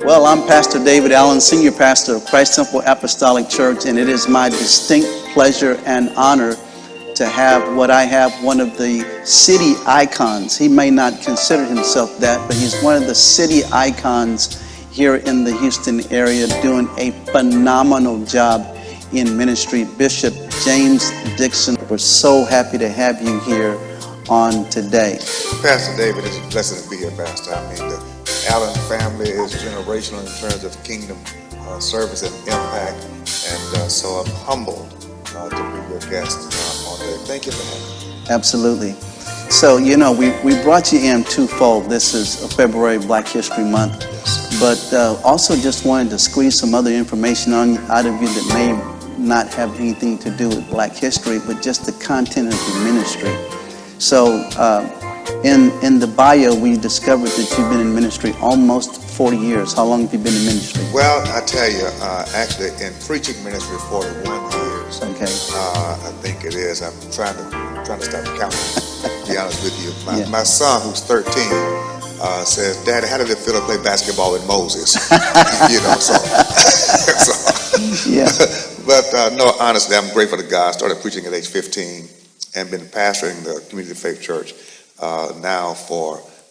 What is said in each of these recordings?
Well, I'm Pastor David Allen, Senior Pastor of Christ Temple Apostolic Church, and it is my distinct pleasure and honor to have one of the city icons. He may not consider himself that, but he's one of the city icons here in the Houston area, doing a phenomenal job in ministry. Bishop James Dixon, we're so happy to have you here on today. Pastor David, it's a blessing to be here, Pastor. I mean, the Allen family is generational in terms of kingdom service and impact, and so I'm humbled to be your guest on today. Thank you for having me. Absolutely. So, you know, we brought you in twofold. This is February Black History Month, but also just wanted to squeeze some other information out of you that may not have anything to do with Black history, but just the content of your ministry. So, in the bio, we discovered that you've been in ministry almost 40 years. How long have you been in ministry? Well, I tell you, actually, in preaching ministry, 41 years. Okay. I think it is. I'm trying to stop counting. To be honest with you, my son, who's 13, says, "Daddy, how did it feel to play basketball with Moses?" You know, so yeah. But no, honestly, I'm grateful to God. I started preaching at age 15 and been pastoring the Community Faith Church now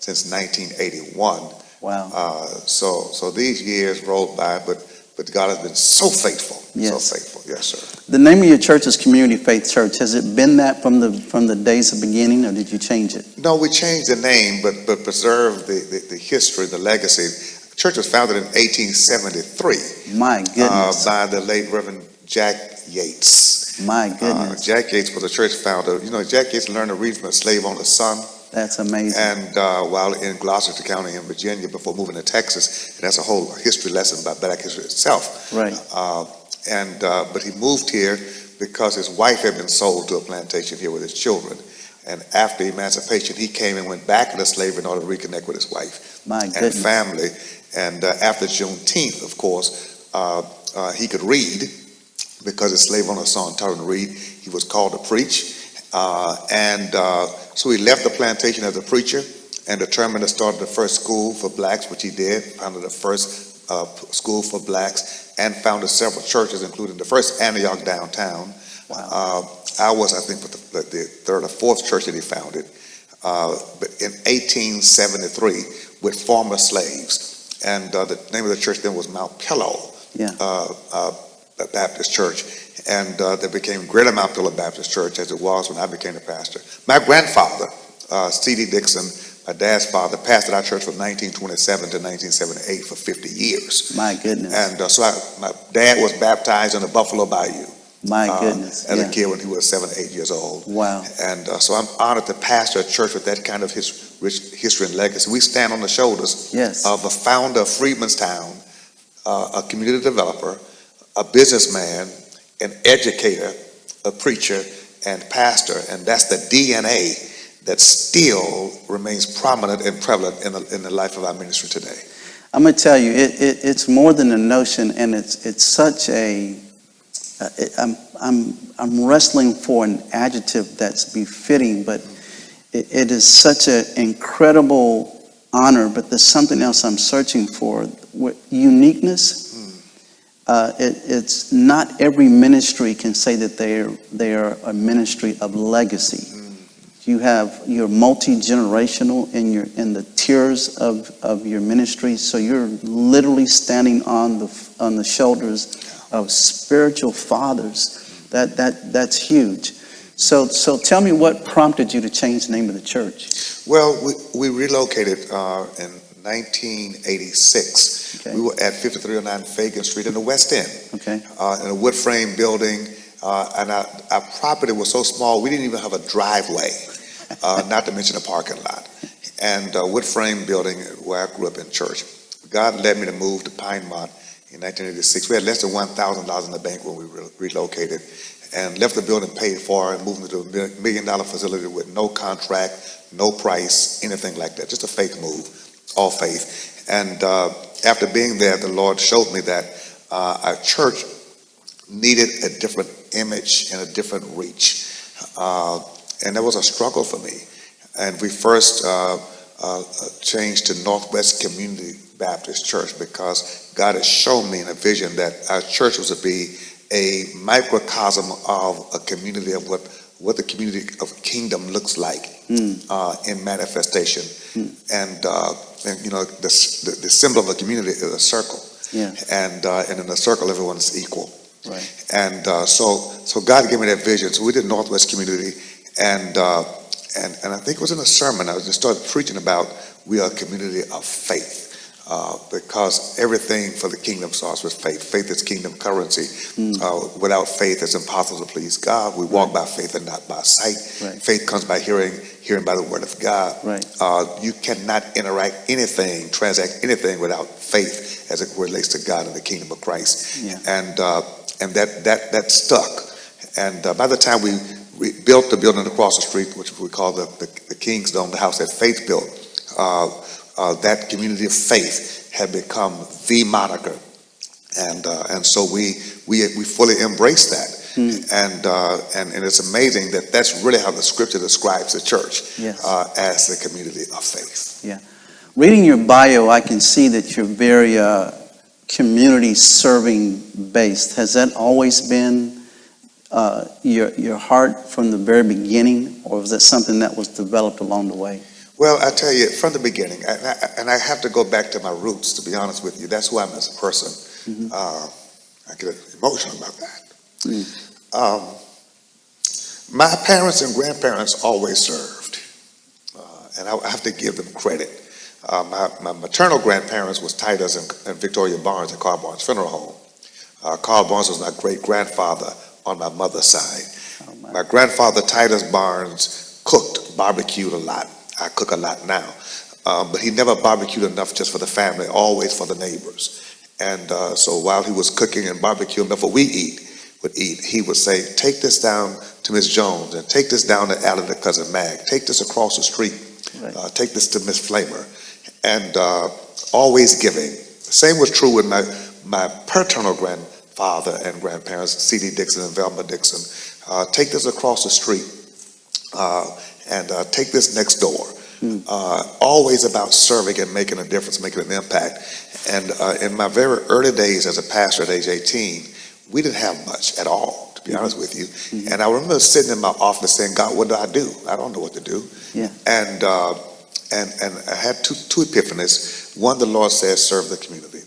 since 1981. Wow. So these years rolled by, but God has been so faithful. Yes. So faithful. Yes, sir. The name of your church is Community Faith Church. Has it been that from the days of beginning, or did you change it? No, we changed the name, but preserved the history, the legacy. The church was founded in 1873. My goodness. By the late Reverend Jack Yates. My goodness. Jack Yates was a church founder. You know, Jack Yates learned to read from a slave owner's son. That's amazing. And while in Gloucester County in Virginia before moving to Texas, and that's a whole history lesson about Black history itself. Right. But he moved here because his wife had been sold to a plantation here with his children. And after emancipation, he came and went back into slavery in order to reconnect with his wife and family. And after Juneteenth, of course, he could read because his slave owner son taught him to read. He was called to preach. So he left the plantation as a preacher and determined to start the first school for blacks, which he did, founded the first school for blacks, and founded several churches, including the first Antioch downtown. Wow. I was, I think, the third or fourth church that he founded, but in 1873 with former slaves. And the name of the church then was Mount Pillow Baptist Church. And that became Greater Mount Pillow Baptist Church, as it was when I became a pastor. My grandfather, C.D. Dixon, my dad's father, pastored our church from 1927 to 1978 for 50 years. My goodness. And so my dad was baptized in the Buffalo Bayou. My goodness. As a kid when he was 7, 8 years old. Wow. And so I'm honored to pastor a church with that kind of rich history and legacy. We stand on the shoulders of a founder of Freedmanstown, a community developer, a businessman, an educator, a preacher, and pastor, and that's the DNA that still remains prominent and prevalent in the life of our ministry today. I'm going to tell you, it's more than a notion, and it's such a. I'm wrestling for an adjective that's befitting, but it is such an incredible honor. But there's something else I'm searching for: uniqueness. It's not every ministry can say that they are a ministry of legacy. You're multi-generational in the tiers of your ministry, so you're literally standing on the shoulders of spiritual fathers. That's huge. So tell me, what prompted you to change the name of the church? Well, we relocated in 1986. Okay. We were at 5309 Fagan Street in the West End. Okay. In a wood frame building, and our property was so small we didn't even have a driveway, not to mention a parking lot. And wood frame building where I grew up in church. God led me to move to Pinemont in 1986. We had less than $1,000 in the bank when we relocated, and left the building paid for and moved into a $1 million facility with no contract, no price, anything like that. Just a faith move, all faith. And after being there, the Lord showed me that our church needed a different image and a different reach. And that was a struggle for me. And we first changed to Northwest Community Baptist Church because God has shown me in a vision that our church was to be a microcosm of a community of what the community of kingdom looks like in manifestation. And the symbol of a community is a circle. Yeah. And in a circle, everyone is equal. Right. And so God gave me that vision. So we did Northwest Community, and I think it was in a sermon I just started preaching about we are a community of faith. Because everything for the kingdom starts with faith. Faith is kingdom currency. Without faith, it's impossible to please God. We walk by faith and not by sight. Right. Faith comes by hearing by the word of God. Right. You cannot transact anything without faith as it relates to God and the kingdom of Christ. Yeah. And that stuck. And by the time we built the building across the street, which we call the King's Dome, the house that Faith built, that community of faith had become the moniker, and so we fully embrace that, and it's amazing that that's really how the scripture describes the church. Yes. As the community of faith. Yeah. Reading your bio, I can see that you're very community serving based. Has that always been your heart from the very beginning, or was that something that was developed along the way? Well, I tell you, from the beginning, and I have to go back to my roots, to be honest with you. That's who I am as a person. I get emotional about that. My parents and grandparents always served, and I have to give them credit. My maternal grandparents was Titus and Victoria Barnes at Carl Barnes Funeral Home. Carl Barnes was my great-grandfather on my mother's side. Oh, my grandfather, Titus Barnes, barbecued a lot. I cook a lot now, but he never barbecued enough just for the family, always for the neighbors. And so while he was cooking and barbecuing before we would eat, he would say, take this down to Miss Jones, and take this down to Allen to Cousin Mag, take this across the street, right. Take this to Miss Flamer, and always giving. The same was true with my paternal grandfather and grandparents, C.D. Dixon and Velma Dixon. Take this across the street. And take this next door. Always about serving and making a difference, making an impact. And in my very early days as a pastor at age 18, we didn't have much at all, to be honest with you. And I remember sitting in my office saying, God, what do? I don't know what to do. Yeah. And I had two epiphanies. One, the Lord says, serve the community.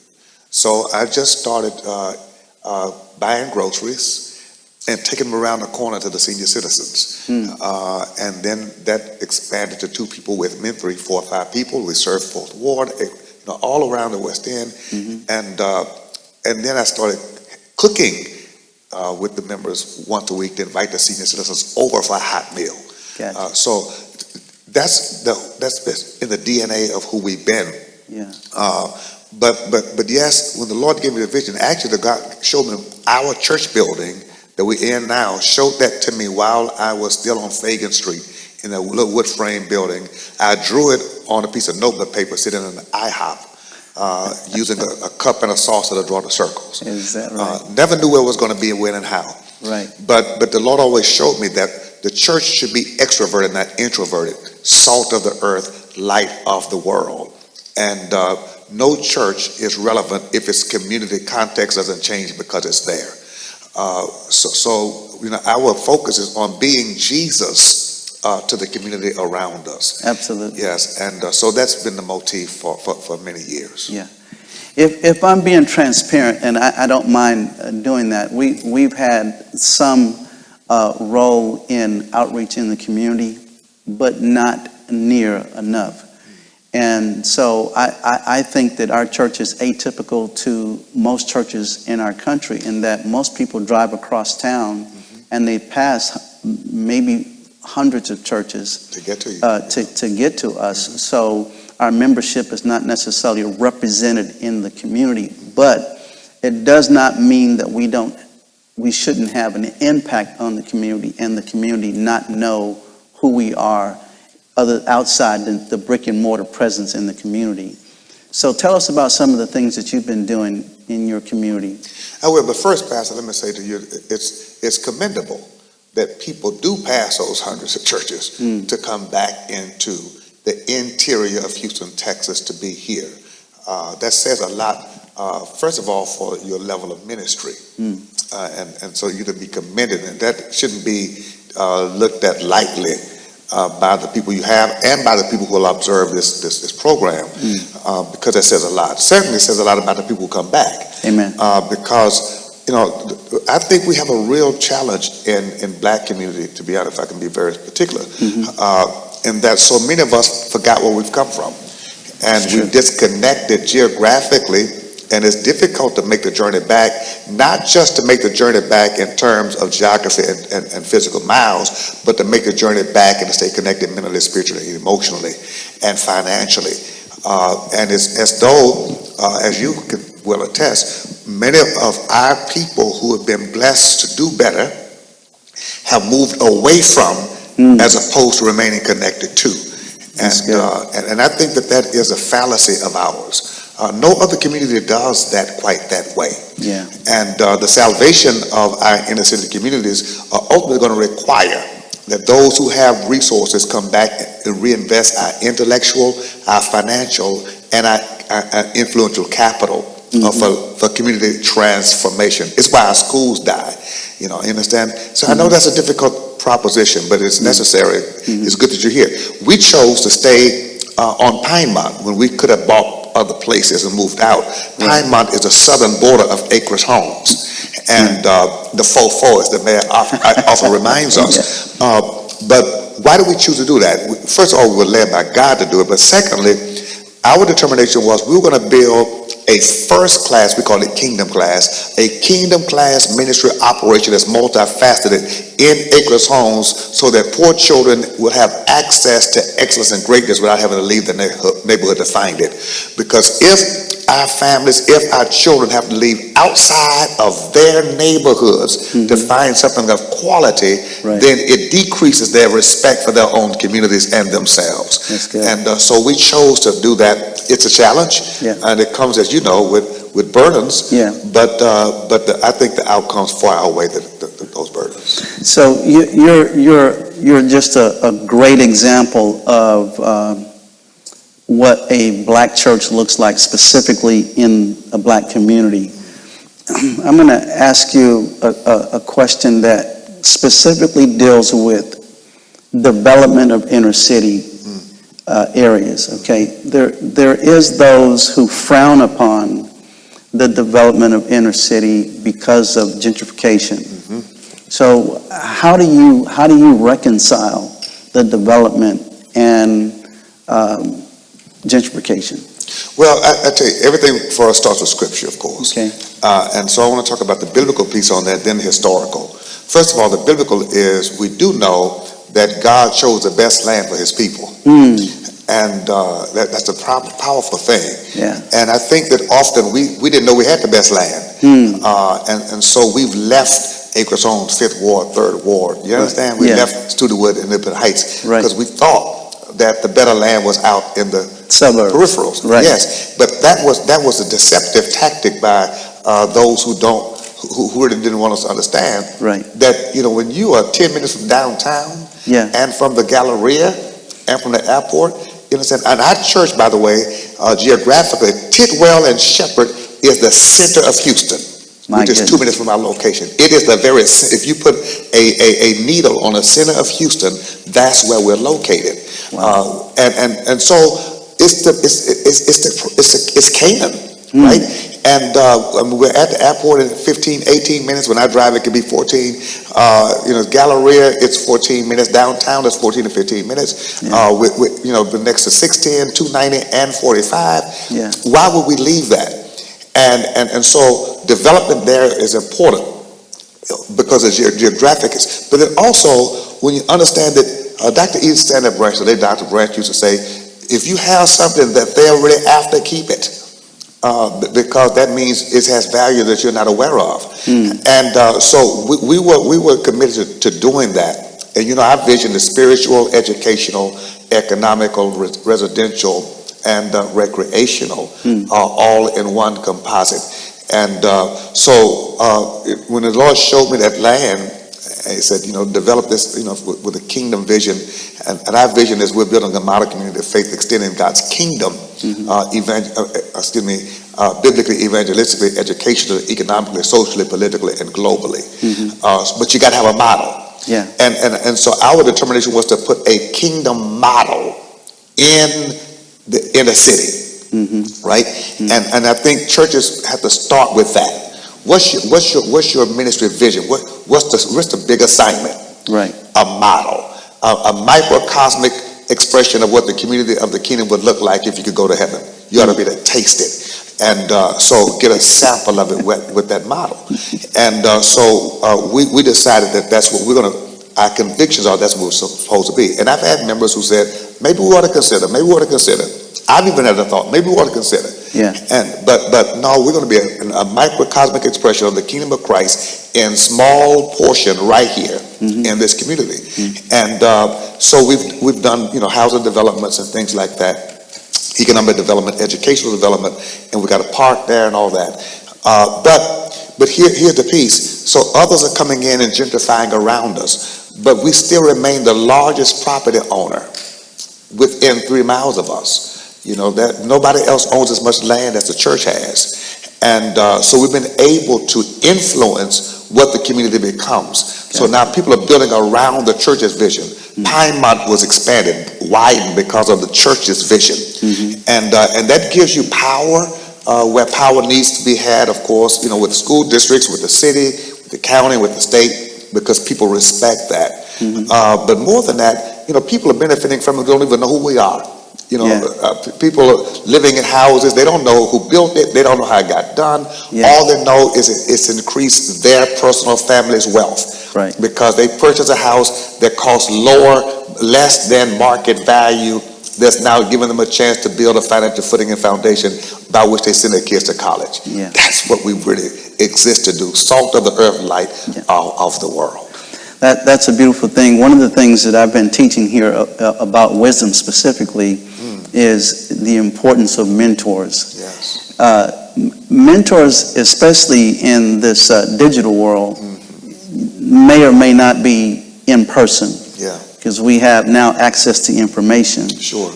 So I just started buying groceries and taking them around the corner to the senior citizens. And then that expanded to 2 people with me, 3, 4, 5 people. We served 4th Ward, all around the West End. And then I started cooking with the members once a week to invite the senior citizens over for a hot meal. Gotcha. So that's in the DNA of who we've been. Yeah. But yes, when the Lord gave me the vision, actually God showed me our church building that we're in now, showed that to me while I was still on Fagan Street in a little wood frame building. I drew it on a piece of notebook paper sitting in an IHOP using a cup and a saucer to draw the circles. Is that right? Never knew where it was going to be and when and how. Right. But the Lord always showed me that the church should be extroverted, not introverted, salt of the earth, light of the world. And no church is relevant if its community context doesn't change because it's there. So our focus is on being Jesus to the community around us. Absolutely. Yes, and so that's been the motif for many years. Yeah. If I'm being transparent, and I don't mind doing that, we've had some role in outreach in the community, but not near enough. And so I think that our church is atypical to most churches in our country in that most people drive across town and they pass maybe hundreds of churches to get to you. To get to us. So our membership is not necessarily represented in the community, but it does not mean that we shouldn't have an impact on the community and the community not know who we are outside the brick and mortar presence in the community. So tell us about some of the things that you've been doing in your community. I will, but first, Pastor, let me say to you, it's commendable that people do pass those hundreds of churches to come back into the interior of Houston, Texas, to be here. that says a lot, first of all, for your level of ministry. And so you to be commended, and that shouldn't be looked at lightly by the people you have and by the people who will observe this program, because that says a lot. Certainly says a lot about the people who come back. Amen. Because, I think we have a real challenge in black community, to be honest, if I can be very particular, in that so many of us forgot where we've come from. And we've disconnected geographically, and it's difficult to make the journey back, not just to make the journey back in terms of geography and physical miles, but to make the journey back and to stay connected mentally, spiritually, emotionally, and financially. And it's as though, as you can well attest, many of our people who have been blessed to do better have moved away from as opposed to remaining connected to. And I think that is a fallacy of ours. No other community does that quite that way. Yeah. And the salvation of our inner city communities are ultimately going to require that those who have resources come back and reinvest our intellectual, our financial, and our influential capital for community transformation. It's why our schools die. You understand? So I know that's a difficult proposition, but it's necessary. It's good that you're here. We chose to stay on Pinemont when we could have bought other places and moved out. Pinemont is the southern border of Acres Homes, and the 4-4, as the mayor often reminds us. But why did we choose to do that? First of all, we were led by God to do it, but secondly, our determination was we were going to build a first class, we call it kingdom class, a kingdom class ministry operation that's multifaceted in Acres Homes, so that poor children will have access to excellence and greatness without having to leave the neighborhood to find it. Because if our families, if our children have to leave outside of their neighborhoods to find something of quality, then it decreases their respect for their own communities and themselves. That's good. And so we chose to do that. It's a challenge, and it comes, as you know, with burdens. But I think the outcomes far outweigh those burdens. So you're just a great example of what a black church looks like, specifically in a black community. I'm going to ask you a question that specifically deals with development of inner city areas. Okay, there is those who frown upon the development of inner city because of gentrification. So how do you reconcile the development and gentrification? Well, I tell you, everything for us starts with scripture, of course. Okay. And so I want to talk about the biblical piece on that, then the historical. First of all, the biblical is, we do know that God chose the best land for his people. And that's a powerful thing. Yeah. And I think that often we didn't know we had the best land. And so we've left Acres Homes, 5th Ward, 3rd Ward. You understand? We left Studewood and Independent Heights because we thought that the better land was out in the suburbs, peripherals. Yes, but that was a deceptive tactic by those who really didn't want us to understand. That when you are 10 minutes from downtown, and from the Galleria, and from the airport, you understand. And our church, by the way, geographically, Tidwell and Shepherd is the center of Houston. We're just 2 minutes from our location. It is the very, if you put a needle on the center of Houston, that's where we're located. And so it's Canaan, right? And we're at the airport in 15, 18 minutes. When I drive, it can be 14. Galleria, it's 14 minutes. Downtown, it's 14 to 15 minutes. With next to 610, 290, and 45. Why would we leave that? And so development there is important because of geographic. But then also, when you understand that Dr. Edith Stanley Branch, today Dr. Branch used to say, if you have something that they're really after, keep it. Because that means it has value that you're not aware of. And so we were committed to doing that. And our vision is spiritual, educational, economical, residential, and recreational, all in one composite. And so when the Lord showed me that land, he said, develop this, with a kingdom vision. And our vision is we're building a model community of faith, extending God's kingdom biblically, evangelistically, educationally, economically, socially, politically, and globally. But you got to have a model. Yeah. And so our determination was to put a kingdom model in the inner city, right? And I think churches have to start with that. What's your ministry vision? What's the big assignment? Right. A model, a microcosmic expression of what the community of the kingdom would look like if you could go to heaven. You ought to be able to taste it, and so get a sample of it with that model. And so we decided that that's what we're going to. Our convictions are that's what we're supposed to be. And I've had members who said, maybe we ought to consider. Maybe we ought to consider. I've even had a thought. Maybe we ought to consider. Yeah. But no, we're going to be a microcosmic expression of the kingdom of Christ in small portion right here in this community. And so we've done housing developments and things like that, economic development, educational development, and we got a park there and all that. But here's the piece. So others are coming in and gentrifying around us, but we still remain the largest property owner within 3 miles of us. That nobody else owns as much land as the church has. And so we've been able to influence what the community becomes. Okay. So now people are building around the church's vision. Pinemont was expanded, widened because of the church's vision. And that gives you power where power needs to be had, of course, with the school districts, with the city, with the county, with the state, because people respect that. But more than that, people are benefiting from it, don't even know who we are. People are living in houses, they don't know who built it, they don't know how it got done. All they know is it's increased their personal family's wealth. Right. Because they purchased a house that costs less than market value, that's now giving them a chance to build a financial footing and foundation by which they send their kids to college. That's what we really exist to do. Salt of the earth, light of the world. That's a beautiful thing. One of the things that I've been teaching here about wisdom specifically is the importance of mentors. Yes. Mentors, especially in this digital world, may or may not be in person. Yeah. Because we have now access to information. Sure.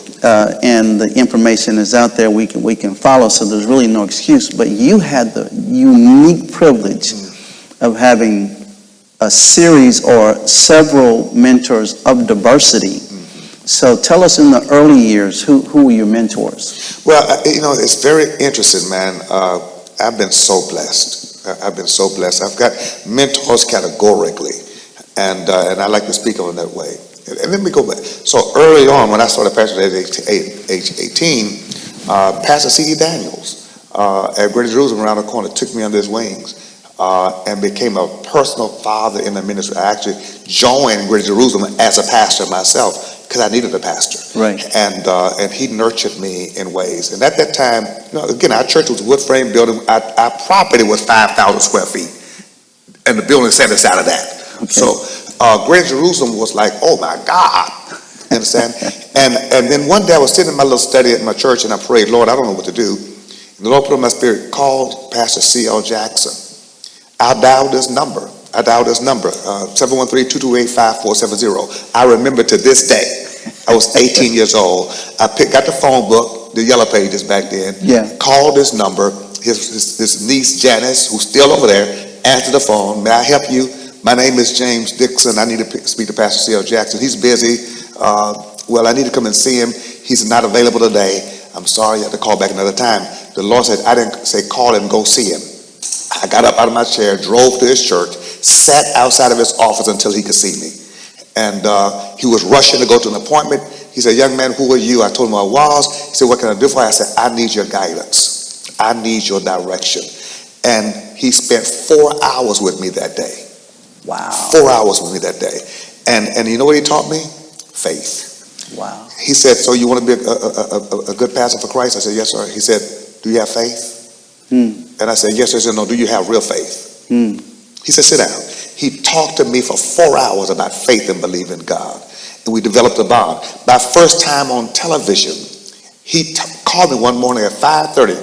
And the information is out there. We can follow. So there's really no excuse. But you had the unique privilege of having a series or several mentors of diversity. So tell us, in the early years, who were your mentors? Well, it's very interesting, man. I've been so blessed. I've got mentors categorically, and I like to speak on it that way. And let me go back. So early on, when I started pastoring at age 18, Pastor C.D. Daniels at Greater Jerusalem around the corner took me under his wings and became a personal father in the ministry. I actually joined Greater Jerusalem as a pastor myself because I needed a pastor. Right. And he nurtured me in ways. And at that time, again, our church was a wood frame building. Our property was 5,000 square feet, and the building set aside of that. Okay. So Greater Jerusalem was like, oh my God, you understand? and then one day I was sitting in my little study at my church and I prayed, Lord, I don't know what to do. And the Lord put on my spirit, call Pastor C.L. Jackson. I dialed his number, 713-228-5470. I remember to this day, I was 18 years old. I got the phone book, the yellow pages back then, called his number. His niece Janice, who's still over there, answered the phone. May I help you? My name is James Dixon. I need to speak to Pastor C.L. Jackson. He's busy. Well, I need to come and see him. He's not available today. I'm sorry, you have to call back another time. The Lord said, I didn't say call him, go see him. I got up out of my chair, drove to his church, sat outside of his office until he could see me. And he was rushing to go to an appointment. He said, young man, who are you? I told him who I was. He said, what can I do for you? I said, I need your guidance. I need your direction. And he spent 4 hours with me that day. Wow. 4 hours with me that day. And you know what he taught me? Faith. Wow. He said, so you want to be a good pastor for Christ? I said, yes, sir. He said, do you have faith? And I said, yes, sir. He said, no, do you have real faith? He said, sit down. He talked to me for 4 hours about faith and belief in God. And we developed a bond. My first time on television, he called me one morning at 5:30.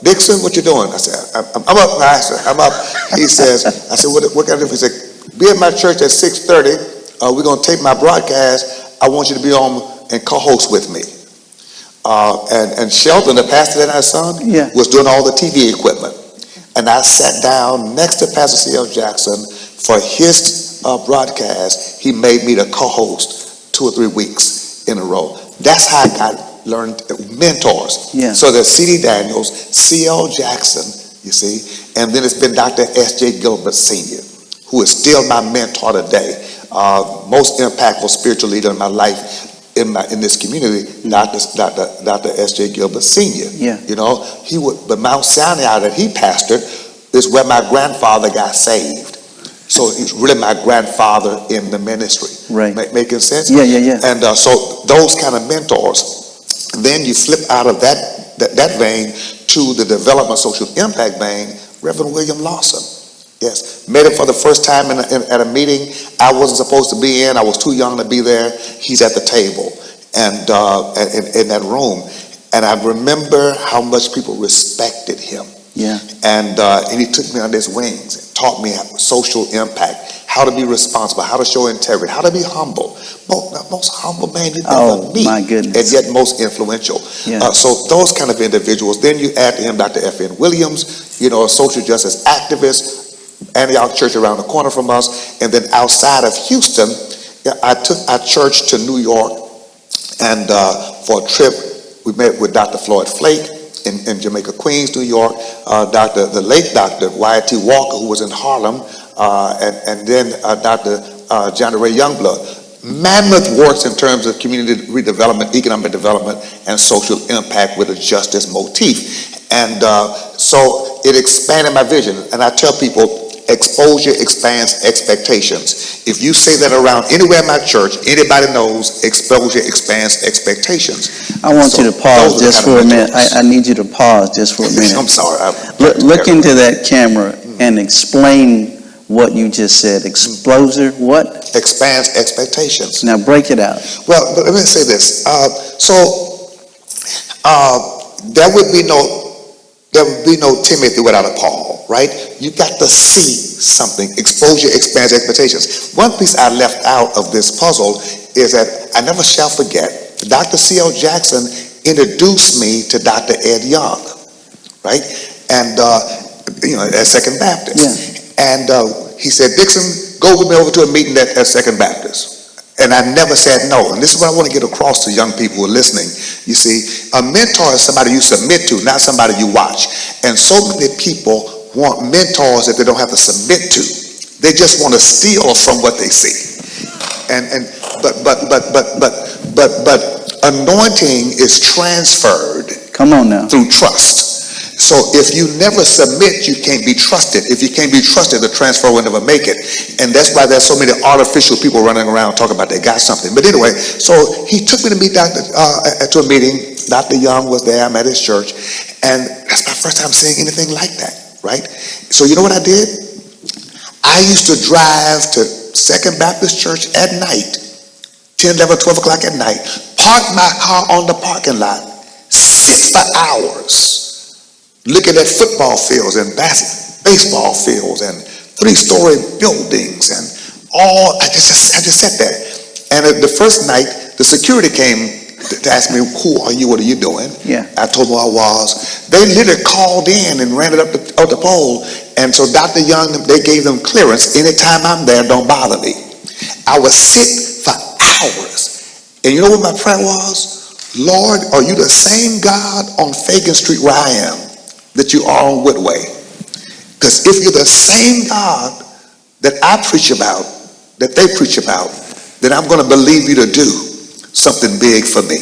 Dixon, what you doing? I said, I'm up, Pastor. I'm up. He says, I said, what can I do? He said, be at my church at 6:30. We're going to tape my broadcast. I want you to be on and co-host with me. and Sheldon, the pastor and our son, Yeah. was doing all the TV equipment. And I sat down next to Pastor C.L. Jackson for his broadcast. He made me the co-host 2 or 3 weeks in a row. That's how I learned mentors. Yeah. So there's C.D. Daniels, C.L. Jackson, you see, and then it's been Dr. S.J. Gilbert Sr., who is still my mentor today. Most impactful spiritual leader in my life in this community, Dr. S.J. Gilbert Sr. Yeah. You know, but Mount Sinai that he pastored is where my grandfather got saved. So he's really my grandfather in the ministry. Right. Making sense? Yeah. And so those kind of mentors. Then you flip out of that vein to the development social impact vein, Reverend William Lawson. Yes, met him for the first time at a meeting I wasn't supposed to be in. I was too young to be there. He's at the table and in that room. And I remember how much people respected him. Yeah. And he took me under his wings and taught me social impact, how to be responsible, how to show integrity, how to be humble. Most humble man you've ever meet. My goodness. And yet most influential. Yeah. So those kind of individuals. Then you add to him Dr. F.N. Williams, you know, a social justice activist, Antioch Church around the corner from us. And then outside of Houston, I took our church to New York, and for a trip, we met with Dr. Floyd Flake in Jamaica, Queens, New York, the late Dr. Y.T. Walker, who was in Harlem, and then Dr. John Ray Youngblood. Mammoth works in terms of community redevelopment, economic development, and social impact with a justice motif. And so it expanded my vision. And I tell people, exposure expands expectations. If you say that around anywhere in my church, anybody knows exposure expands expectations. I want you to pause just for a minute. I need you to pause just for a minute. I'm sorry. Look into that camera and explain what you just said. Exposure, what? Expands expectations. Now break it out. Well, but let me say this. There would be no Timothy without a Paul, right? You got to see something. Exposure expands expectations. One piece I left out of this puzzle is that I never shall forget, Dr. C.L. Jackson introduced me to Dr. Ed Young, right? And, at Second Baptist. Yeah. And he said, Dixon, go with me over to a meeting at Second Baptist. And I never said no. And this is what I want to get across to young people who are listening. You see, a mentor is somebody you submit to, not somebody you watch. And so many people want mentors that they don't have to submit to. They just want to steal from what they see. But anointing is transferred. Come on now. Through trust. So if you never submit, you can't be trusted. If you can't be trusted, the transfer will never make it. And that's why there's so many artificial people running around talking about they got something. But anyway, so he took me to meet to a meeting. Dr. Young was there. I'm at his church. And that's my first time seeing anything like that, right? So you know what I did? I used to drive to Second Baptist Church at night, 10, 11, 12 o'clock at night, park my car on the parking lot, sit for hours, looking at football fields and baseball fields and 3-story buildings and all. I just sat there. And the first night, the security came to ask me, who are you? What are you doing? Yeah. I told them who I was. They literally called in and ran it up the pole. And so Dr. Young, they gave them clearance. Anytime I'm there, don't bother me. I would sit for hours. And you know what my prayer was? Lord, are you the same God on Fagan Street where I am that you are on Woodway? Because if you're the same God that I preach about, that they preach about, then I'm going to believe you to do something big for me.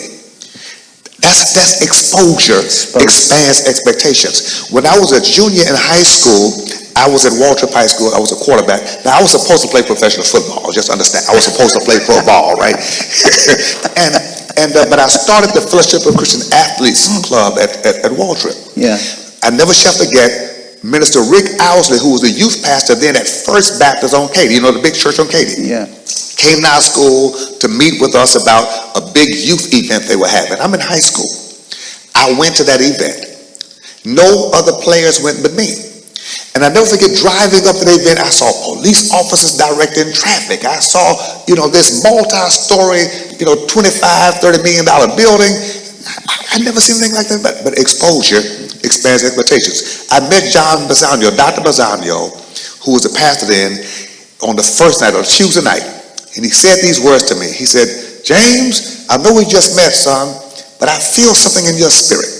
That's exposure expands expectations. When I was a junior in high school, I was at Waltrip High School. I was a quarterback. Now, I was supposed to play professional football. Just understand. I was supposed to play football, right? But I started the Fellowship of Christian Athletes Club at Waltrip. Yeah. I never shall forget Minister Rick Owsley, who was the youth pastor then at First Baptist on Katy, you know, the big church on Katy. Yeah. Came to our school to meet with us about a big youth event they were having. I'm in high school. I went to that event. No other players went but me. And I never forget driving up to the event, I saw police officers directing traffic. I saw, this multi-story, $25, $30 million building. I I never seen anything like that, but exposure expands expectations. I met John Bazzano, Dr. Bazzano, who was the pastor then, on the first night, on Tuesday night, and he said these words to me. He said, James, I know we just met, son, but I feel something in your spirit.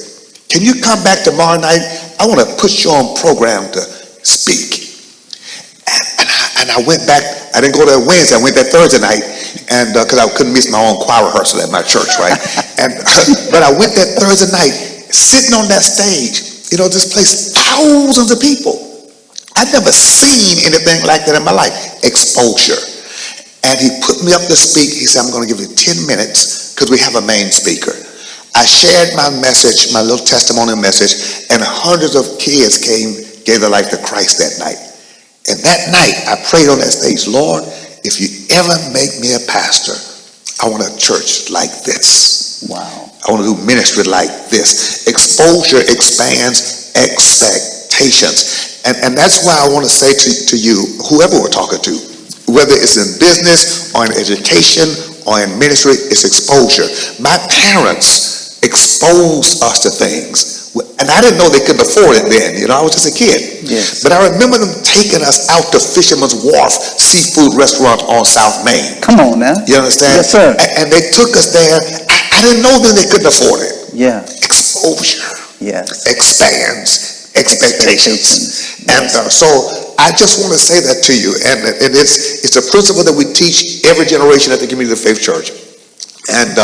Can you come back tomorrow night? I want to put you on program to speak. And I went back. I didn't go there Wednesday. I went there Thursday night, and because I couldn't miss my own choir rehearsal at my church, right? But I went there Thursday night, sitting on that stage. You know, this place, thousands of people. I've never seen anything like that in my life. Exposure. And he put me up to speak. He said, I'm going to give you 10 minutes because we have a main speaker. I shared my message, my little testimonial message, and hundreds of kids gave their life to Christ that night. And that night, I prayed on that stage, Lord, if you ever make me a pastor, I want a church like this. Wow. I want to do ministry like this. Exposure expands expectations. And that's why I want to say to you, whoever we're talking to, whether it's in business or in education or in ministry, it's exposure. My parents exposed us to things. And I didn't know they couldn't afford it then. You know, I was just a kid. Yes. But I remember them taking us out to Fisherman's Wharf seafood restaurant on South Main. Come on now. You understand? Yes, sir. And they took us there. I didn't know then they couldn't afford it. Yeah. Exposure. Yes. Expands expectations. And so I just want to say that to you. And it's a principle that we teach every generation at the Community of Faith Church. And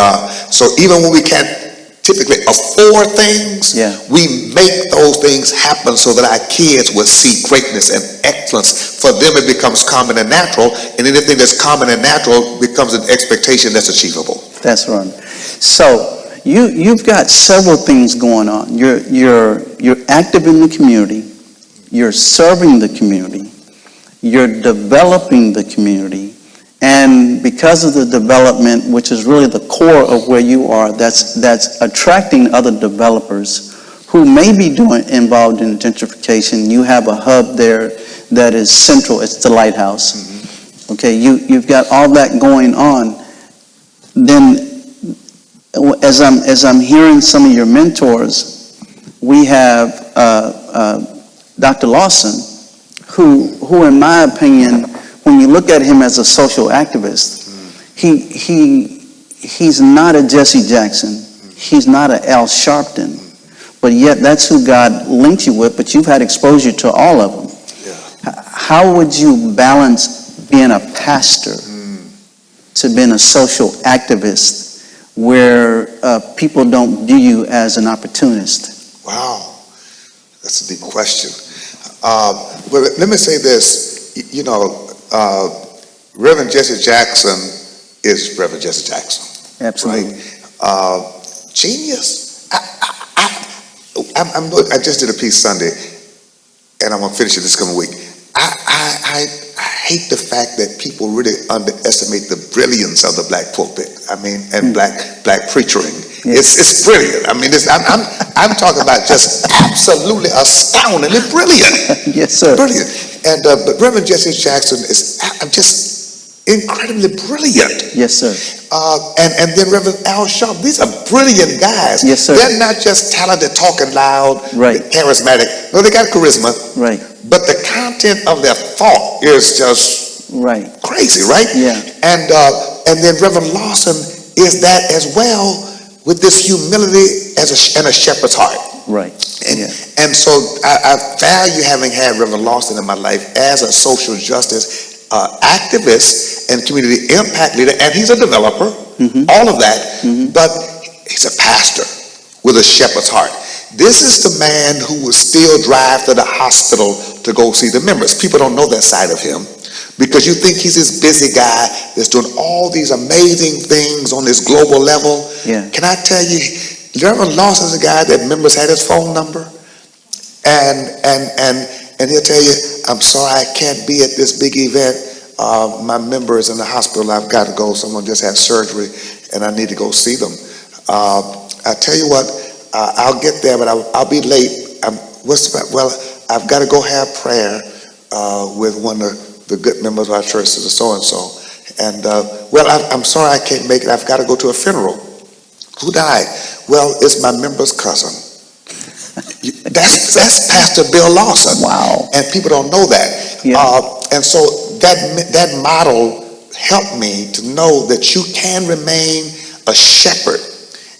so even when we can't typically afford things, we make those things happen so that our kids will see greatness and excellence. For them it becomes common and natural, and anything that's common and natural becomes an expectation that's achievable. That's right. So you've got several things going on. You're active in the community, you're serving the community, you're developing the community. And because of the development, which is really the core of where you are, that's attracting other developers who may be involved in gentrification. You have a hub there that is central. It's the Lighthouse. Mm-hmm. Okay, you've got all that going on. Then, as I'm hearing some of your mentors, we have Dr. Lawson, who in my opinion, when you look at him as a social activist, he's not a Jesse Jackson. He's not a Al Sharpton. But yet that's who God linked you with, but you've had exposure to all of them. Yeah. How would you balance being a pastor to being a social activist where people don't view you as an opportunist? Wow, that's a deep question. Well, let me say this, you know, Reverend Jesse Jackson is Reverend Jesse Jackson. Absolutely. Right? Genius. I just did a piece Sunday, and I'm gonna finish it this coming week. I hate the fact that people really underestimate the brilliance of the black pulpit. I mean, and black preachering. Yes. It's brilliant. I mean, I'm talking about just absolutely astoundingly brilliant. Yes, sir. Brilliant. And but Reverend Jesse Jackson is just incredibly brilliant. Yes, sir. And then Reverend Al Sharp. These are brilliant guys. Yes, sir. They're not just talented, talking loud, right, charismatic. No, they got charisma. Right. But the content of their thought is just crazy, right? Yeah. And then Reverend Lawson is that as well, with this humility and a shepherd's heart. Right. And so I value having had Reverend Lawson in my life as a social justice activist and community impact leader, and he's a developer, all of that, but he's a pastor with a shepherd's heart. This is the man who will still drive to the hospital to go see the members. People don't know that side of him because you think he's this busy guy that's doing all these amazing things on this global level. Yeah. Can I tell you, Reverend Lawson's a guy that members had his phone number, and he'll tell you, I'm sorry I can't be at this big event. My member is in the hospital. I've got to go. Someone just had surgery, and I need to go see them. I tell you what, I'll get there, but I'll be late. Well, I've got to go have prayer with one of the good members of our church, so-and-so. And, well, I'm sorry I can't make it. I've got to go to a funeral. Who died? Well, it's my member's cousin. That's Pastor Bill Lawson. Wow. And people don't know that. Yeah. And so that model helped me to know that you can remain a shepherd,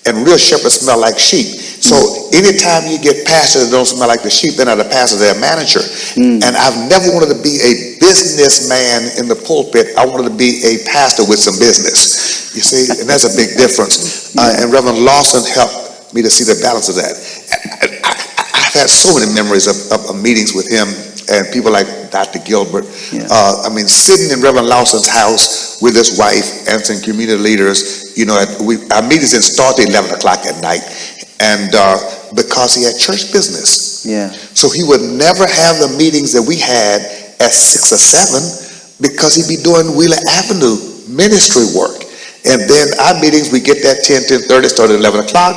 and real shepherds smell like sheep. So anytime you get pastors that don't smell like the sheep, they're not a pastor, they're a manager. And I've never wanted to be a businessman in the pulpit. I wanted to be a pastor with some business. You see, and that's a big difference. And Reverend Lawson helped me to see the balance of that. I've had so many memories of meetings with him and people like Dr. Gilbert. I mean, sitting in Reverend Lawson's house with his wife and some community leaders, you know, our meetings didn't start at 11 o'clock at night, and because he had church business. Yeah. So he would never have the meetings that we had at 6 or 7 because he'd be doing Wheeler Avenue ministry work. And then our meetings, we get that 10:30, start at 11 o'clock.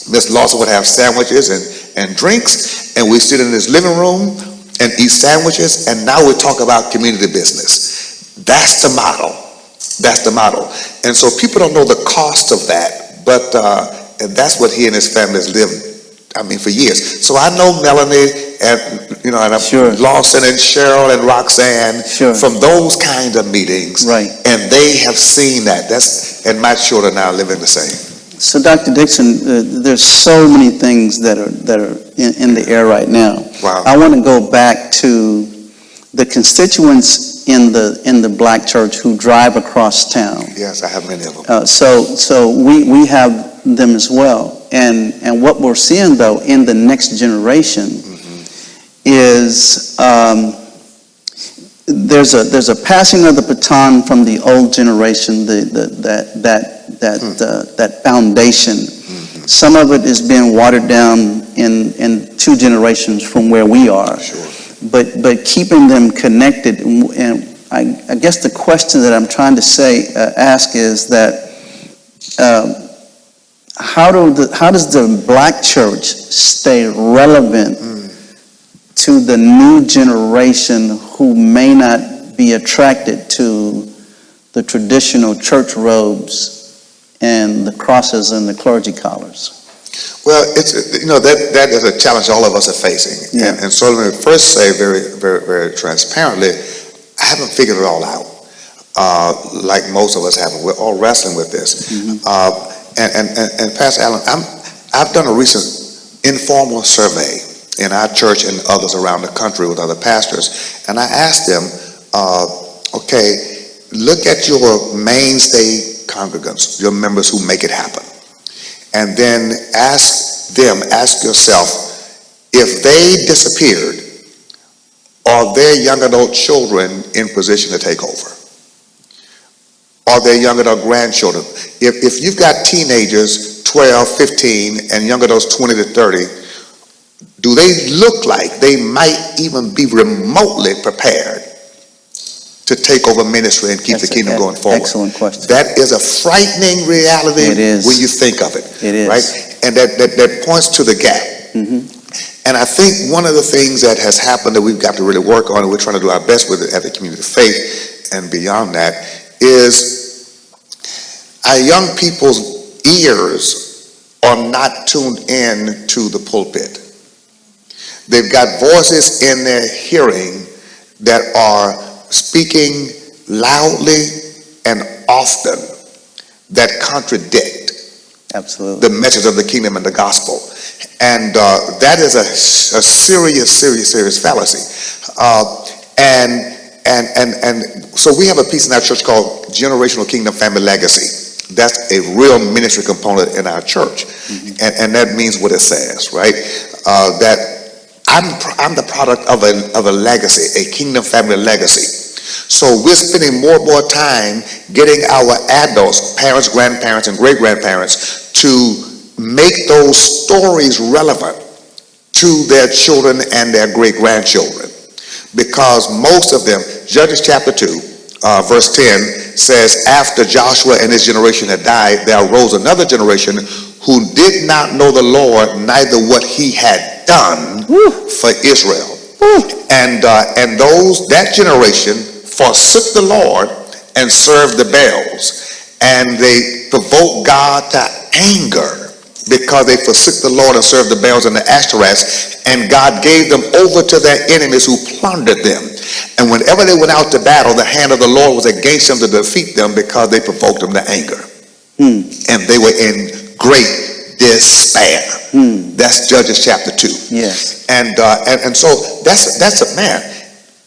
Miss Lawson would have sandwiches and drinks, and we sit in his living room and eat sandwiches, and now we talk about community business. That's the model. That's the model. And so people don't know the cost of that, but and that's what he and his family has lived, I mean, for years. So I know Melanie and, you know, and Lawson and Cheryl and Roxanne from those kind of meetings. Right. And they have seen that. And my children now living the same. So, Dr. Dixon, there's so many things that are in the air right now. Wow. I want to go back to the constituents in the black church who drive across town. Yes, I have many of them. So we have them as well. And what we're seeing, though, in the next generation is there's a passing of the baton from the old generation, that foundation. Some of it is being watered down in 2 generations from where we are. Sure. But keeping them connected, and I guess the question that I'm trying to ask is that how does the black church stay relevant to the new generation who may not be attracted to the traditional church robes and the crosses and the clergy collars? Well, it's, you know, that is a challenge all of us are facing. Yeah. And so let me first say very, very, very transparently, I haven't figured it all out, like most of us haven't. We're all wrestling with this. And Pastor Allen, I've done a recent informal survey in our church and others around the country with other pastors, and I asked them, okay, look at your mainstay congregants, your members who make it happen, and then ask yourself, if they disappeared, are their young adult children in position to take over? Are their young adult grandchildren? If you've got teenagers, 12, 15, and young adults 20 to 30, do they look like they might even be remotely prepared to take over ministry and keep the kingdom going forward? Excellent question. That is a frightening reality. It is. When you think of it. It is. Right? And that points to the gap. And I think one of the things that has happened that we've got to really work on, and we're trying to do our best with it at the community of faith and beyond that, is our young people's ears are not tuned in to the pulpit. They've got voices in their hearing that are speaking loudly and often that contradict Absolutely. the message of the kingdom and the gospel. And that is a serious fallacy. And so we have a piece in our church called Generational Kingdom Family Legacy. That's a real ministry component in our church. And that means what it says, right? That I'm the product of a legacy, a kingdom family legacy. So we're spending more and more time getting our adults, parents, grandparents, and great-grandparents to make those stories relevant to their children and their great-grandchildren. Because most of them, Judges chapter 2, verse 10 says, after Joshua and his generation had died, there arose another generation who did not know the Lord, neither what he had done for Israel. And that generation forsook the Lord and served the Baals, and they provoked God to anger because they forsook the Lord and served the Baals and the Ashtoreths, and God gave them over to their enemies who plundered them. And whenever they went out to battle, the hand of the Lord was against them to defeat them because they provoked him to anger. And they were in great despair. That's Judges chapter 2. Yes. And so that's a man.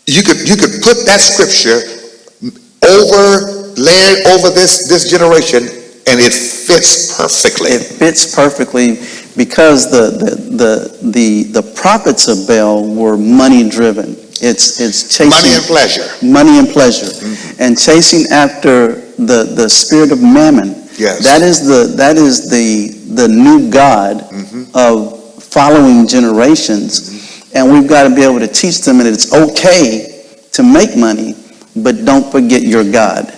You could put that scripture layered over this generation, and it fits perfectly. It fits perfectly because the prophets of Baal were money driven. It's chasing Money and pleasure. Money and pleasure, and chasing after the spirit of mammon. Yes. That is the new god of following generations, and we've got to be able to teach them that it's okay to make money, but don't forget your God.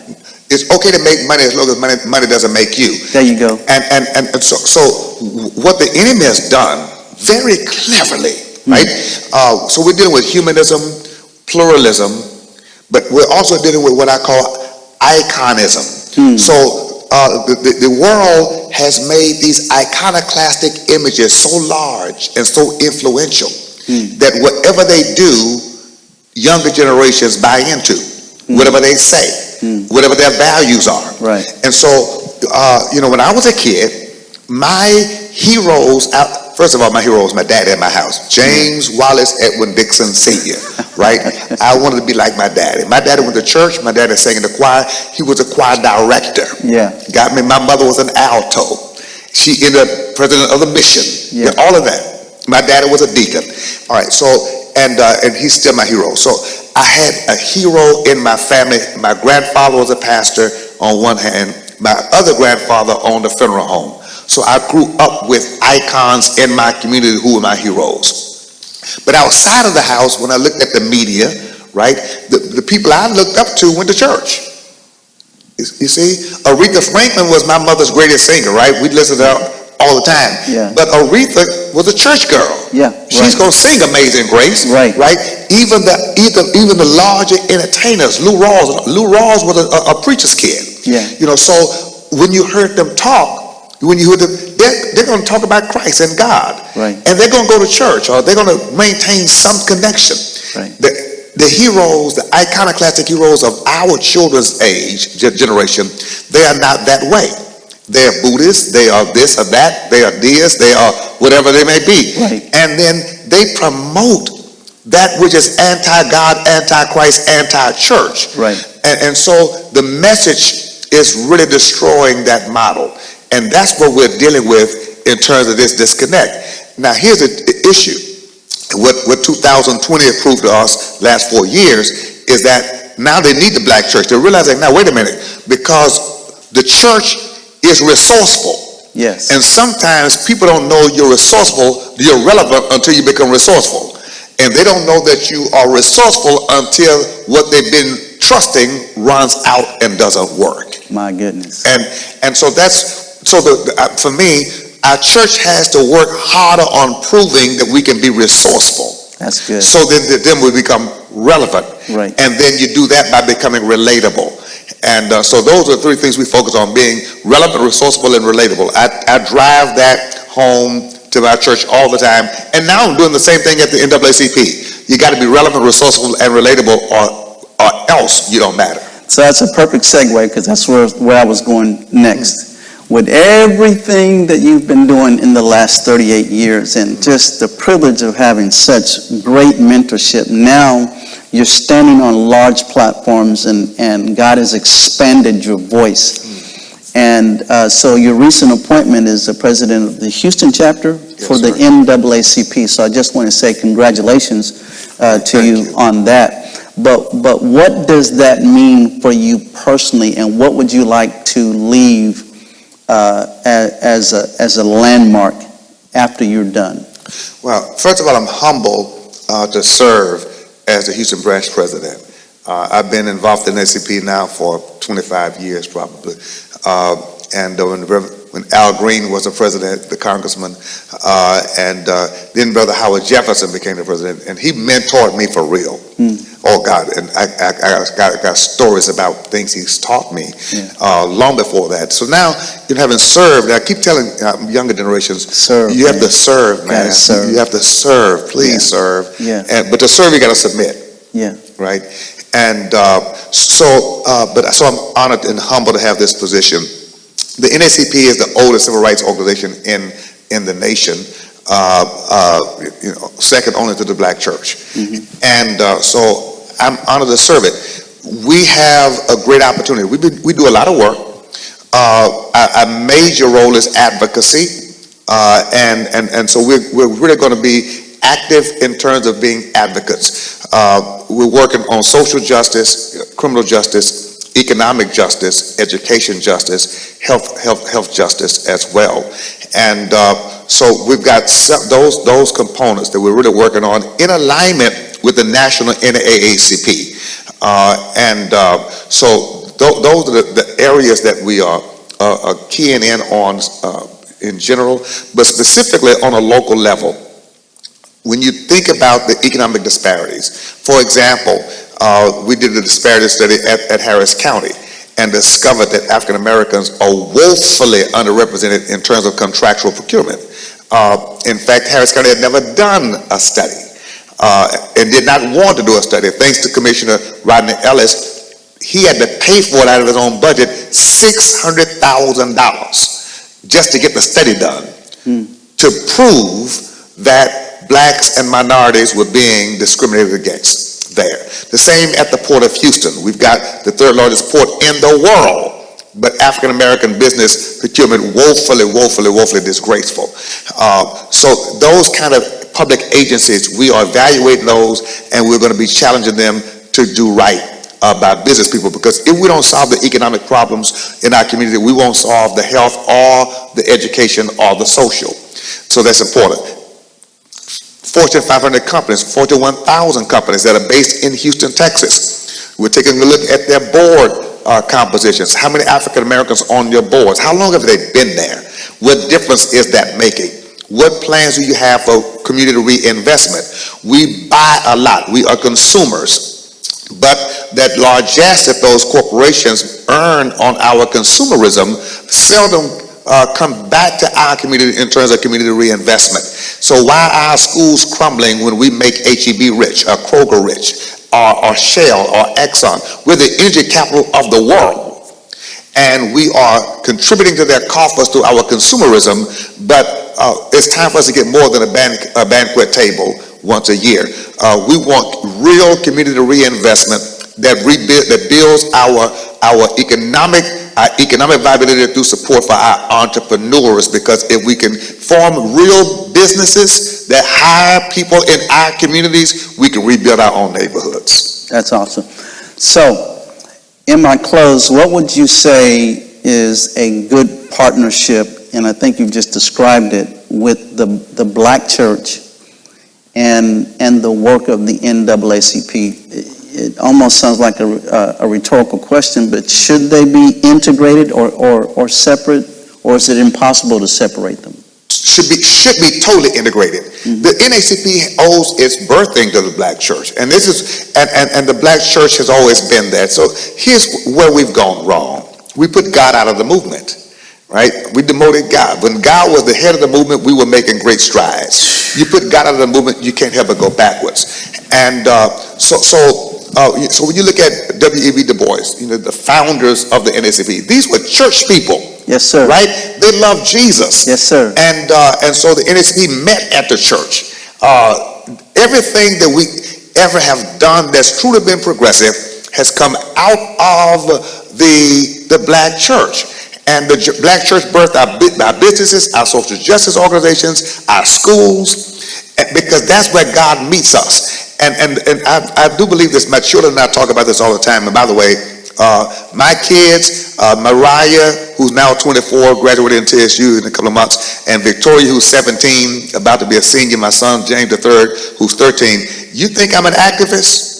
It's okay to make money as long as money doesn't make you. There you go. And so what the enemy has done very cleverly, right? So we're dealing with humanism, pluralism, but we're also dealing with what I call iconism. So the world has made these iconoclastic images so large and so influential that whatever they do, younger generations buy into. Whatever they say, whatever their values are. Right. And so, when I was a kid, my heroes, first of all, my hero was my daddy at my house, James Wallace Edwin Dixon Sr., right? I wanted to be like my daddy. My daddy went to church. My daddy sang in the choir. He was a choir director. Yeah. My mother was an alto. She ended up president of the mission. Yeah. All of that. My daddy was a deacon. All right, so, and he's still my hero. So I had a hero in my family. My grandfather was a pastor on one hand. My other grandfather owned a funeral home. So I grew up with icons in my community who were my heroes. But outside of the house, when I looked at the media, right, the people I looked up to went to church. You see, Aretha Franklin was my mother's greatest singer, right? We'd listen to her all the time. Yeah. But Aretha was a church girl. Yeah. She's going to sing Amazing Grace. Right. Right. Even the larger entertainers, Lou Rawls was a preacher's kid. Yeah. So when you heard them talk, when you heard them, they're going to talk about Christ and God. Right. And they're going to go to church, or they're going to maintain some connection. Right. The heroes, the iconoclastic heroes of our children's age, generation, they are not that way. They are Buddhists, they are this or that, they are deists, they are whatever they may be. Right. And then they promote that which is anti-God, anti-Christ, anti-church. Right. And so the message is really destroying that model. And that's what we're dealing with in terms of this disconnect. Now, here's the issue. What 2020 has proved to us last 4 years is that now they need the black church. They're realizing, now, wait a minute, because the church is resourceful. Yes. And sometimes people don't know you're resourceful, you're relevant until you become resourceful. And they don't know that you are resourceful until what they've been trusting runs out and doesn't work. My goodness. And so for me, our church has to work harder on proving that we can be resourceful. That's good. So then we become relevant. Right. And then you do that by becoming relatable. And so those are the three things we focus on: being relevant, resourceful, and relatable. I drive that home to my church all the time. And now I'm doing the same thing at the NAACP. You got to be relevant, resourceful, and relatable, or else you don't matter. So that's a perfect segue, because that's where I was going next. With everything that you've been doing in the last 38 years and just the privilege of having such great mentorship, now you're standing on large platforms and God has expanded your voice. And so your recent appointment is the president of the Houston chapter for the NAACP. So I just want to say congratulations to you on that. But what does that mean for you personally, and what would you like to leave as a landmark after you're done? Well, first of all, I'm humbled to serve as the Houston branch president. I've been involved in NAACP now for 25 years probably. And when Al Green was the president, the congressman, and then Brother Howard Jefferson became the president, and he mentored me for real. Oh God, and I got stories about things he's taught me long before that. So now, having served, I keep telling younger generations, Serve, you have to serve, man. serve. You have to serve. Please serve. Yeah. But to serve, you got to submit. Yeah. Right. And so I'm honored and humbled to have this position. The NAACP is the oldest civil rights organization in the nation. Second only to the Black church. And so I'm honored to serve it. We have a great opportunity. We do a lot of work. Our major role is advocacy, and so we're really going to be active in terms of being advocates. We're working on social justice, criminal justice, economic justice, education justice, health justice as well. And so we've got those components that we're really working on in alignment with the national NAACP. So those are the areas that we are keying in on in general, but specifically on a local level. When you think about the economic disparities, for example, we did a disparity study at Harris County and discovered that African Americans are woefully underrepresented in terms of contractual procurement. In fact, Harris County had never done a study and did not want to do a study. Thanks to Commissioner Rodney Ellis, he had to pay for it out of his own budget, $600,000 just to get the study done to prove that blacks and minorities were being discriminated against there. The same at the Port of Houston. We've got the third largest port in the world, but African-American business procurement woefully disgraceful. So those kind of public agencies, we are evaluating those, and we're going to be challenging them to do right by business people, because if we don't solve the economic problems in our community, we won't solve the health or the education or the social. So that's important. Fortune 500 companies, Fortune 1000 companies that are based in Houston, Texas. We're taking a look at their board compositions. How many African Americans on your boards? How long have they been there? What difference is that making? What plans do you have for community reinvestment? We buy a lot. We are consumers. But that largesse that those corporations earn on our consumerism seldom come back to our community in terms of community reinvestment. So why are our schools crumbling when we make HEB rich, or Kroger rich, or Shell, or Exxon? We're the energy capital of the world, and we are contributing to their coffers through our consumerism, but it's time for us to get more than a banquet table once a year. We want real community reinvestment that builds our economic viability through support for our entrepreneurs, because if we can form real businesses that hire people in our communities, we can rebuild our own neighborhoods. That's awesome. So, in my close, what would you say is a good partnership, and I think you've just described it, with the Black church and the work of the NAACP? It almost sounds like a rhetorical question, but should they be integrated or separate, or is it impossible to separate them? Should be totally integrated. The NAACP owes its birthing to the Black church, and this is and the Black church has always been that. So here's where we've gone wrong. We put God out of the movement, right? We demoted God. When God was the head of the movement, we were making great strides. You put God out of the movement, you can't help but go backwards. And so when you look at W.E.B. Du Bois, the founders of the NAACP, these were church people. Yes, sir. Right? They loved Jesus. Yes, sir. And so the NAACP met at the church. Everything that we ever have done that's truly been progressive has come out of the Black church. And the Black church birthed our businesses, our social justice organizations, our schools, because that's where God meets us. And I do believe this. My children and I talk about this all the time. And by the way, my kids, Mariah, who's now 24, graduated in TSU in a couple of months, and Victoria, who's 17, about to be a senior, my son, James III, who's 13. You think I'm an activist?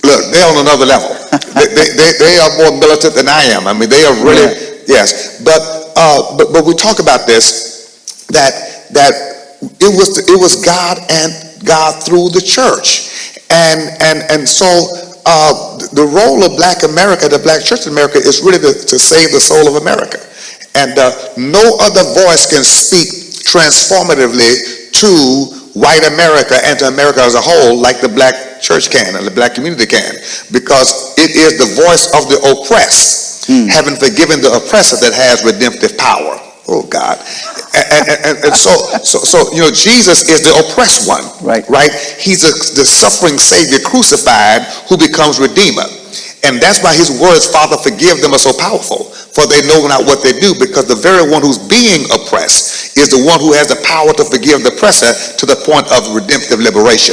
Look, they're on another level. they are more militant than I am. I mean, they are really, yes. But we talk about this, that it was God and God through the church. And so the role of Black America, the Black Church in America, is really to save the soul of America. And no other voice can speak transformatively to white America and to America as a whole like the Black church can and the Black community can, because it is the voice of the oppressed, having forgiven the oppressor, that has redemptive power. Oh God. And so Jesus is the oppressed one, right? He's the suffering Savior crucified who becomes Redeemer. And that's why his words, Father, forgive them, are so powerful, for they know not what they do, because the very one who's being oppressed is the one who has the power to forgive the oppressor to the point of redemptive liberation.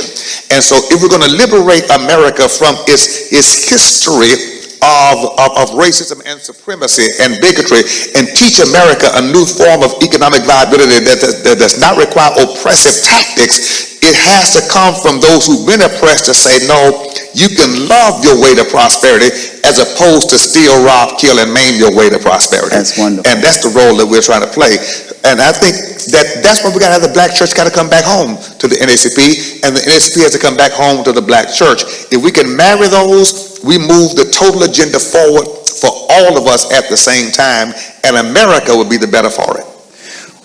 And so if we're going to liberate America from its history of racism and supremacy and bigotry, and teach America a new form of economic viability that does not require oppressive tactics, it has to come from those who've been oppressed to say, no, you can love your way to prosperity as opposed to steal, rob, kill, and maim your way to prosperity. That's wonderful. And that's the role that we're trying to play. And I think that's why we got to have the Black church got to come back home to the NAACP, and the NAACP has to come back home to the Black church. If we can marry those, we move the total agenda forward for all of us at the same time, and America would be the better for it.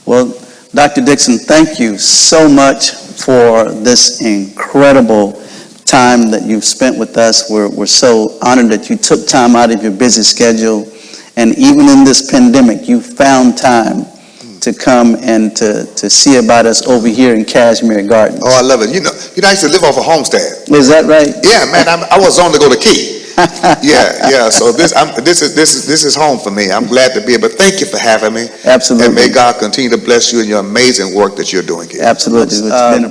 Well, Dr. Dixon, thank you so much for this incredible time that you've spent with us. We're so honored that you took time out of your busy schedule, and even in this pandemic, you found time to come and to see about us over here in Cashmere Gardens. Oh, I love it. You know, I used to live off a homestead. Is that right? Yeah, man, I was on to go to Key. Yeah. So this is home for me. I'm glad to be here. But thank you for having me. Absolutely. And may God continue to bless you in your amazing work that you're doing here. Absolutely.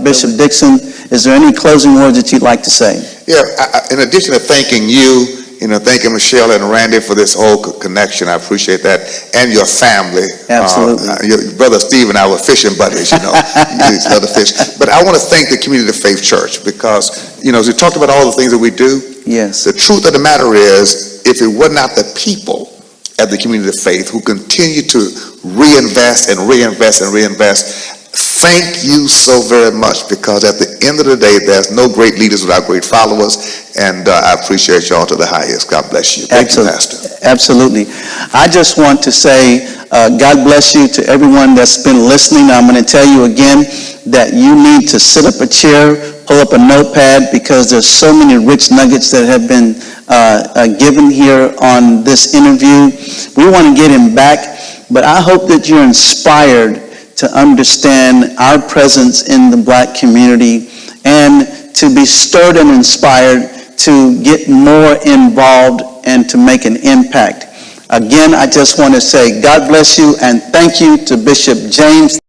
Bishop Dixon, is there any closing words that you'd like to say? Yeah. In addition to thanking you, thanking Michelle and Randy for this whole connection. I appreciate that. And your family. Absolutely. Your brother Steve and I were fishing buddies, you love to fish. But I want to thank the Community of Faith Church, because, as we talked about all the things that we do, yes, the truth of the matter is, if it were not the people at the Community of Faith who continue to reinvest and reinvest and reinvest, thank you so very much, because at the end of the day, there's no great leaders without great followers, and I appreciate y'all to the highest. God bless you. Thank you, Pastor. Absolutely. I just want to say, God bless you to everyone that's been listening. I'm going to tell you again that you need to sit up a chair, pull up a notepad, because there's so many rich nuggets that have been given here on this interview. We want to get him back, but I hope that you're inspired to understand our presence in the Black community, and to be stirred and inspired to get more involved and to make an impact. Again, I just want to say God bless you, and thank you to Bishop James.